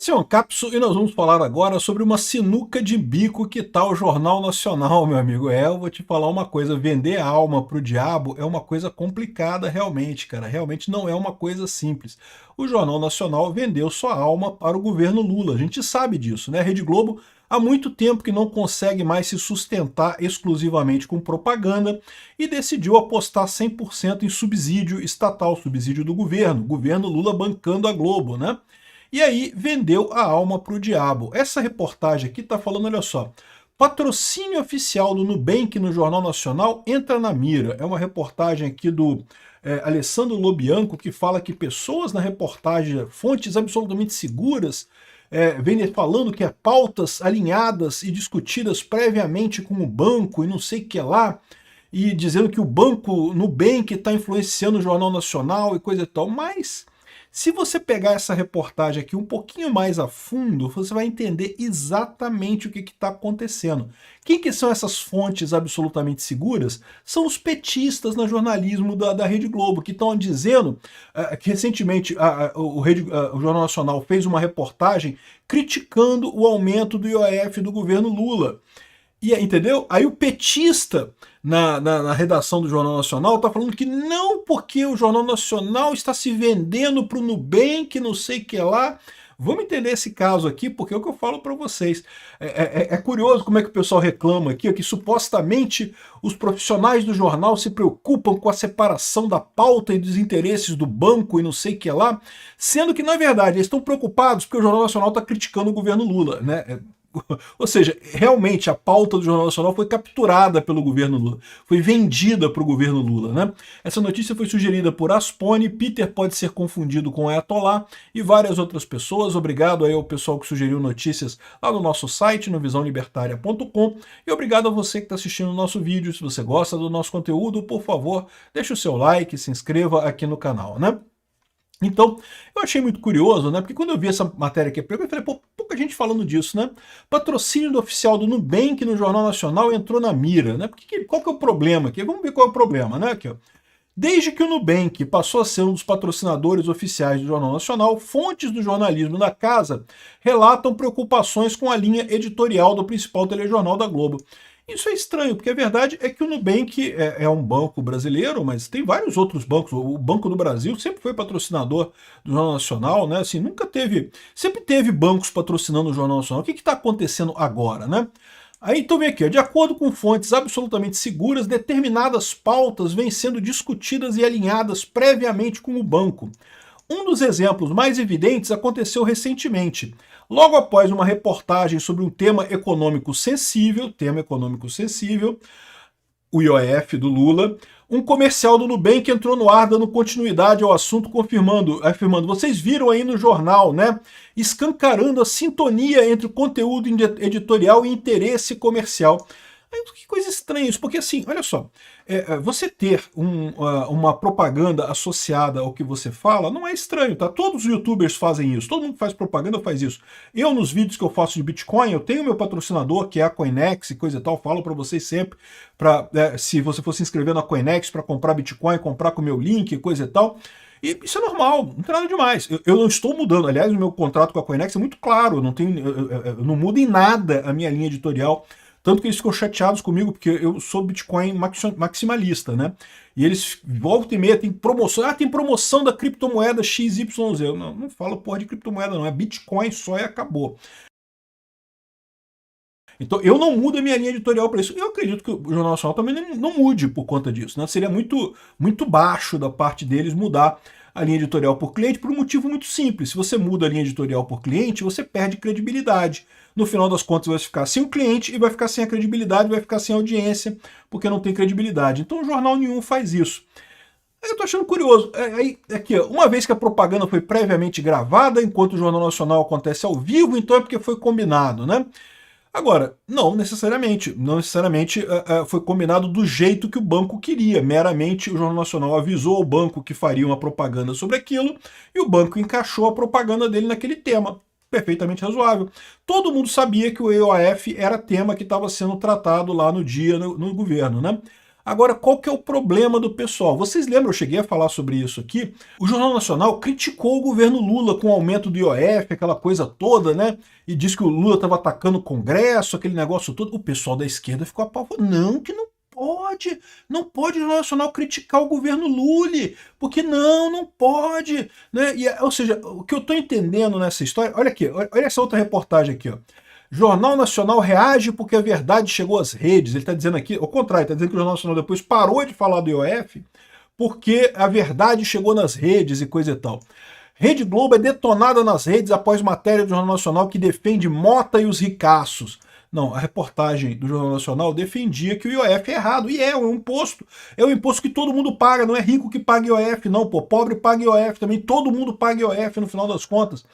Esse é um Capso e nós vamos falar agora sobre uma sinuca de bico que tá o Jornal Nacional, meu amigo. Eu vou te falar uma coisa, vender a alma pro diabo é uma coisa complicada realmente, cara. Realmente não é uma coisa simples. O Jornal Nacional vendeu sua alma para o governo Lula, a gente sabe disso, né? A Rede Globo há muito tempo que não consegue mais se sustentar exclusivamente com propaganda e decidiu apostar 100% em subsídio estatal, subsídio do governo Lula bancando a Globo, né? E aí vendeu a alma para o diabo. Essa reportagem aqui está falando, olha só, patrocínio oficial do Nubank no Jornal Nacional entra na mira. É uma reportagem aqui do Alessandro Lobianco, que fala que pessoas na reportagem, fontes absolutamente seguras, vem falando que é pautas alinhadas e discutidas previamente com o banco e não sei o que lá, e dizendo que o banco Nubank está influenciando o Jornal Nacional e coisa e tal, mas se você pegar essa reportagem aqui um pouquinho mais a fundo, você vai entender exatamente o que está acontecendo. Quem que são essas fontes absolutamente seguras? São os petistas no jornalismo da Rede Globo, que estão dizendo que recentemente o Jornal Nacional fez uma reportagem criticando o aumento do IOF do governo Lula. E, entendeu? Aí o petista na redação do Jornal Nacional está falando que não, porque o Jornal Nacional está se vendendo para o Nubank, não sei o que lá. Vamos entender esse caso aqui, porque é o que eu falo para vocês. É curioso como é que o pessoal reclama aqui, que supostamente os profissionais do jornal se preocupam com a separação da pauta e dos interesses do banco e não sei o que lá, sendo que, na verdade, eles estão preocupados porque o Jornal Nacional está criticando o governo Lula, né? Ou seja, realmente a pauta do Jornal Nacional foi capturada pelo governo Lula, foi vendida para o governo Lula, né? Essa notícia foi sugerida por Aspone, Peter pode ser confundido com Ayatollah e várias outras pessoas. Obrigado aí ao pessoal que sugeriu notícias lá no nosso site, no visãolibertaria.com, e obrigado a você que está assistindo o nosso vídeo. Se você gosta do nosso conteúdo, por favor, deixe o seu like, se inscreva aqui no canal, né? Então, eu achei muito curioso, né? Porque quando eu vi essa matéria aqui, eu falei, pô, pouca gente falando disso, né? Patrocínio oficial do Nubank no Jornal Nacional entrou na mira, né? Qual que é o problema aqui? Vamos ver qual é o problema, né? Aqui, ó. Desde que o Nubank passou a ser um dos patrocinadores oficiais do Jornal Nacional, fontes do jornalismo da casa relatam preocupações com a linha editorial do principal telejornal da Globo. Isso é estranho, porque a verdade é que o Nubank é um banco brasileiro, mas tem vários outros bancos. O Banco do Brasil sempre foi patrocinador do Jornal Nacional, né? Assim, sempre teve bancos patrocinando o Jornal Nacional. O que está acontecendo agora, né? Aí, então vem aqui, ó, de acordo com fontes absolutamente seguras, determinadas pautas vêm sendo discutidas e alinhadas previamente com o banco. Um dos exemplos mais evidentes aconteceu recentemente. Logo após uma reportagem sobre um tema econômico sensível, o IOF do Lula, um comercial do Nubank entrou no ar dando continuidade ao assunto, afirmando, vocês viram aí no jornal, né? Escancarando a sintonia entre o conteúdo editorial e interesse comercial. Que coisa estranha isso, porque assim, olha só, você ter uma propaganda associada ao que você fala não é estranho, tá? Todos os youtubers fazem isso, todo mundo que faz propaganda faz isso. Eu, nos vídeos que eu faço de Bitcoin, eu tenho meu patrocinador, que é a Coinex e coisa e tal, falo para vocês sempre, se você for se inscrever na Coinex para comprar Bitcoin, comprar com o meu link e coisa e tal. E isso é normal, não tem nada demais. Eu não estou mudando, aliás, o meu contrato com a Coinex é muito claro, eu não mudo em nada a minha linha editorial. Tanto que eles ficam chateados comigo, porque eu sou Bitcoin maximalista, né? E eles voltam e meia, tem promoção. Tem promoção da criptomoeda XYZ. Eu não falo porra de criptomoeda, não. É Bitcoin só e acabou. Então eu não mudo a minha linha editorial para isso. Eu acredito que o Jornal Nacional também não mude por conta disso, né? Seria muito baixo da parte deles mudar a linha editorial por cliente por um motivo muito simples. Se você muda a linha editorial por cliente, você perde credibilidade. No final das contas, vai ficar sem o cliente e vai ficar sem a credibilidade, vai ficar sem audiência, porque não tem credibilidade. Então, jornal nenhum faz isso. Eu tô achando curioso. Aqui, uma vez que a propaganda foi previamente gravada, enquanto o Jornal Nacional acontece ao vivo, então é porque foi combinado, né? Agora, não necessariamente foi combinado do jeito que o banco queria. Meramente o Jornal Nacional avisou ao banco que faria uma propaganda sobre aquilo e o banco encaixou a propaganda dele naquele tema. Perfeitamente razoável. Todo mundo sabia que o EOF era tema que estava sendo tratado lá no dia no governo, né? Agora, qual que é o problema do pessoal? Vocês lembram, eu cheguei a falar sobre isso aqui, o Jornal Nacional criticou o governo Lula com o aumento do IOF, aquela coisa toda, né? E disse que o Lula estava atacando o Congresso, aquele negócio todo. O pessoal da esquerda ficou apavorado. Não, que não pode o Jornal Nacional criticar o governo Lula, porque não pode. Né? E, ou seja, o que eu estou entendendo nessa história, olha aqui, olha essa outra reportagem aqui, ó. Jornal Nacional reage porque a verdade chegou às redes. Ele está dizendo aqui, ao contrário, está dizendo que o Jornal Nacional depois parou de falar do IOF porque a verdade chegou nas redes e coisa e tal. Rede Globo é detonada nas redes após matéria do Jornal Nacional que defende Mota e os ricaços. Não, a reportagem do Jornal Nacional defendia que o IOF é errado. E é um imposto. É um imposto que todo mundo paga. Não é rico que paga IOF, não. Pô, pobre paga IOF também. Todo mundo paga IOF no final das contas.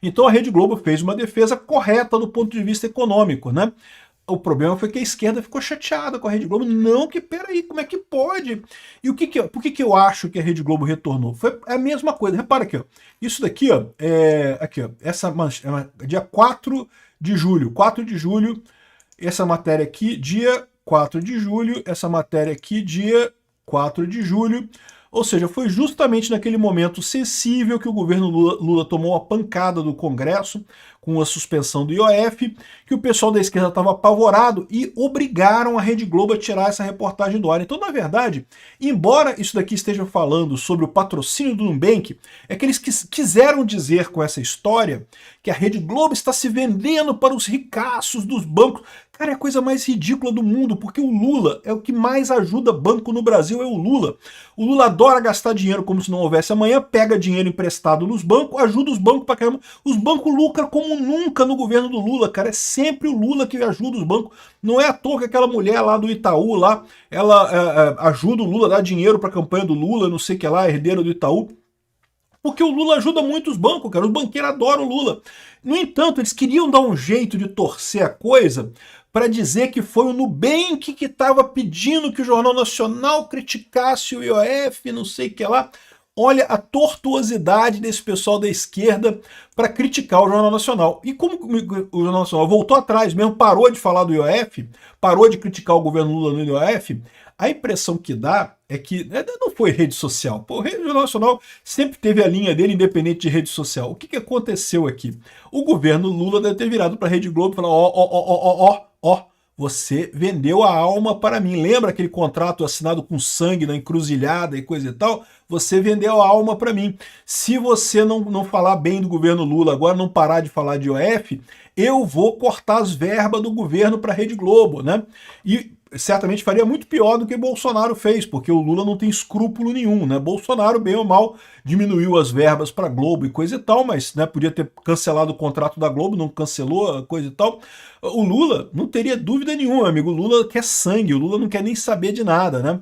Então a Rede Globo fez uma defesa correta do ponto de vista econômico, né? O problema foi que a esquerda ficou chateada com a Rede Globo. Não, que peraí, como é que pode? E por que eu acho que a Rede Globo retornou? Foi a mesma coisa. Repara aqui, ó. Isso daqui, ó, aqui, ó, essa dia 4 de julho. 4 de julho, essa matéria aqui, dia 4 de julho, essa matéria aqui, dia 4 de julho. Ou seja, foi justamente naquele momento sensível que o governo Lula tomou a pancada do Congresso com a suspensão do IOF, que o pessoal da esquerda estava apavorado e obrigaram a Rede Globo a tirar essa reportagem do ar. Então, na verdade, embora isso daqui esteja falando sobre o patrocínio do Nubank, é que eles quiseram dizer com essa história que a Rede Globo está se vendendo para os ricaços dos bancos. Cara, é a coisa mais ridícula do mundo, porque o Lula é o que mais ajuda banco no Brasil, é o Lula. O Lula adora gastar dinheiro como se não houvesse amanhã, pega dinheiro emprestado nos bancos, ajuda os bancos pra caramba. Os bancos lucram como nunca no governo do Lula, cara. É sempre o Lula que ajuda os bancos. Não é à toa que aquela mulher lá do Itaú, lá, ela ajuda o Lula, dá dinheiro pra campanha do Lula, não sei o que lá, herdeira do Itaú. Porque o Lula ajuda muito os bancos, cara. Os banqueiros adoram o Lula. No entanto, eles queriam dar um jeito de torcer a coisa para dizer que foi o Nubank que estava pedindo que o Jornal Nacional criticasse o IOF, não sei o que lá. Olha a tortuosidade desse pessoal da esquerda para criticar o Jornal Nacional. E como o Jornal Nacional voltou atrás mesmo, parou de falar do IOF, parou de criticar o governo Lula no IOF, a impressão que dá é que não foi rede social. Pô, o Jornal Nacional sempre teve a linha dele independente de rede social. O que aconteceu aqui? O governo Lula deve ter virado para a Rede Globo e falar: ó, você vendeu a alma para mim. Lembra aquele contrato assinado com sangue na encruzilhada e coisa e tal? Você vendeu a alma para mim. Se você não falar bem do governo Lula agora, não parar de falar de IOF, eu vou cortar as verbas do governo para a Rede Globo, né? E certamente faria muito pior do que Bolsonaro fez, porque o Lula não tem escrúpulo nenhum, né? Bolsonaro, bem ou mal, diminuiu as verbas para Globo e coisa e tal, mas né, podia ter cancelado o contrato da Globo, não cancelou a coisa e tal. O Lula não teria dúvida nenhuma, amigo. O Lula quer sangue, o Lula não quer nem saber de nada, né?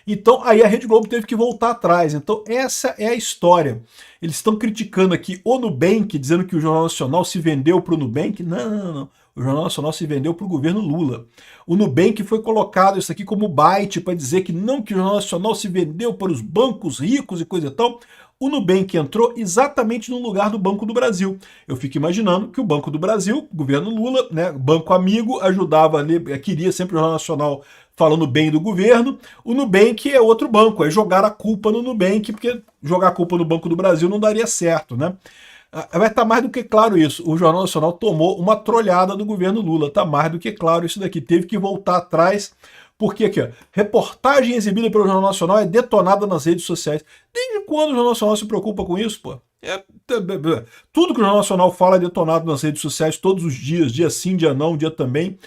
Então, aí a Rede Globo teve que voltar atrás. Então, essa é a história. Eles estão criticando aqui o Nubank, dizendo que o Jornal Nacional se vendeu para o Nubank. Não. O Jornal Nacional se vendeu para o governo Lula. O Nubank foi colocado isso aqui como bait para dizer que não, que o Jornal Nacional se vendeu para os bancos ricos e coisa e tal. O Nubank entrou exatamente no lugar do Banco do Brasil. Eu fico imaginando que o Banco do Brasil, o governo Lula, né, banco amigo, ajudava ali, queria sempre o Jornal Nacional falando bem do governo. O Nubank é outro banco, é jogar a culpa no Nubank, porque jogar a culpa no Banco do Brasil não daria certo, né? Vai estar mais do que claro isso. O Jornal Nacional tomou uma trolhada do governo Lula. Está mais do que claro isso daqui. Teve que voltar atrás, porque aqui, ó, reportagem exibida pelo Jornal Nacional é detonada nas redes sociais. Desde quando o Jornal Nacional se preocupa com isso, pô? Tudo que o Jornal Nacional fala é detonado nas redes sociais todos os dias, dia sim, dia não, dia também.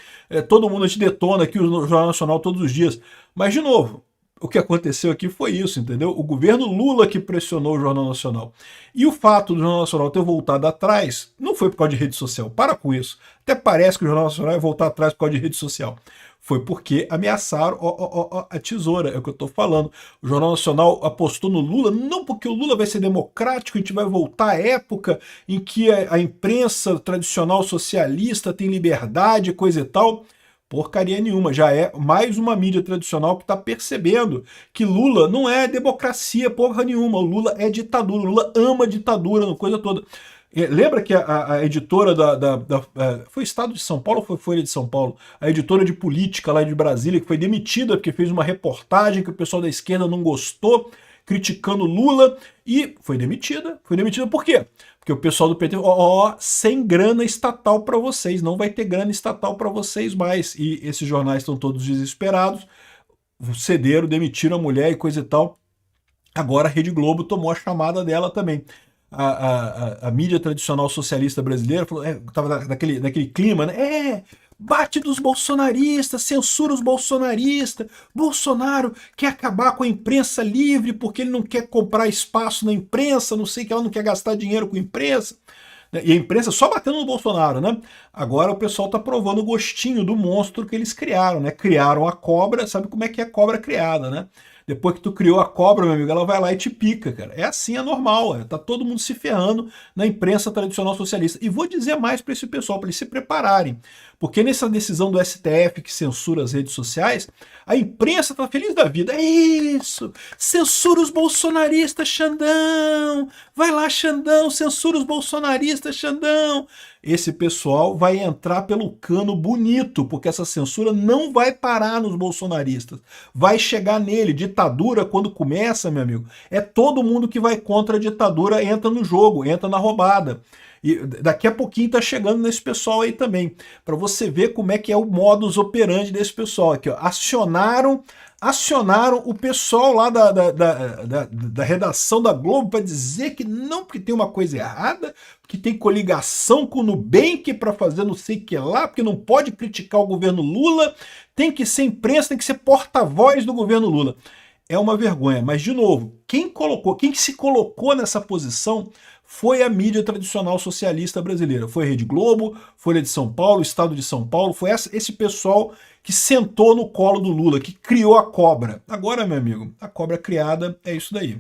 Todo mundo a gente detona aqui o Jornal Nacional todos os dias. Mas, de novo, o que aconteceu aqui foi isso, entendeu? O governo Lula que pressionou o Jornal Nacional. E o fato do Jornal Nacional ter voltado atrás não foi por causa de rede social. Para com isso. Até parece que o Jornal Nacional vai voltar atrás por causa de rede social. Foi porque ameaçaram a tesoura, é o que eu estou falando. O Jornal Nacional apostou no Lula, não porque o Lula vai ser democrático, a gente vai voltar à época em que a imprensa tradicional socialista tem liberdade, coisa e tal. Porcaria nenhuma, já é mais uma mídia tradicional que está percebendo que Lula não é democracia porra nenhuma, o Lula é ditadura, o Lula ama ditadura, coisa toda. Lembra que a editora foi Estado de São Paulo ou foi Folha de São Paulo? A editora de política lá de Brasília, que foi demitida porque fez uma reportagem que o pessoal da esquerda não gostou, criticando Lula, e foi demitida. Foi demitida por quê? Porque o pessoal do PT, sem grana estatal para vocês, não vai ter grana estatal para vocês mais. E esses jornais estão todos desesperados, cederam, demitiram a mulher e coisa e tal. Agora a Rede Globo tomou a chamada dela também. A mídia tradicional socialista brasileira falou, estava naquele clima, né? Bate dos bolsonaristas, censura os bolsonaristas. Bolsonaro quer acabar com a imprensa livre porque ele não quer comprar espaço na imprensa, não sei que ela não quer gastar dinheiro com a imprensa. E a imprensa só batendo no Bolsonaro, né? Agora o pessoal tá provando o gostinho do monstro que eles criaram, né? Criaram a cobra, sabe como é que é a cobra criada, né? Depois que tu criou a cobra, meu amigo, ela vai lá e te pica, cara. É assim, é normal. Tá todo mundo se ferrando na imprensa tradicional socialista. E vou dizer mais para esse pessoal, para eles se prepararem. Porque nessa decisão do STF que censura as redes sociais, a imprensa tá feliz da vida. É isso! Censura os bolsonaristas, Xandão! Vai lá, Xandão, censura os bolsonaristas, Xandão! Esse pessoal vai entrar pelo cano bonito, porque essa censura não vai parar nos bolsonaristas. Vai chegar nele. Ditadura, quando começa, meu amigo, é todo mundo que vai contra a ditadura entra no jogo, entra na roubada. E daqui a pouquinho tá chegando nesse pessoal aí também, para você ver como é que é o modus operandi desse pessoal aqui, ó. Acionaram o pessoal lá da redação da Globo para dizer que não, porque tem uma coisa errada, que tem coligação com o Nubank para fazer não sei o que lá, porque não pode criticar o governo Lula, tem que ser imprensa, tem que ser porta-voz do governo Lula. É uma vergonha, mas de novo, quem se colocou nessa posição foi a mídia tradicional socialista brasileira. Foi a Rede Globo, Folha de São Paulo, Estado de São Paulo, foi esse pessoal que sentou no colo do Lula, que criou a cobra. Agora, meu amigo, a cobra criada é isso daí.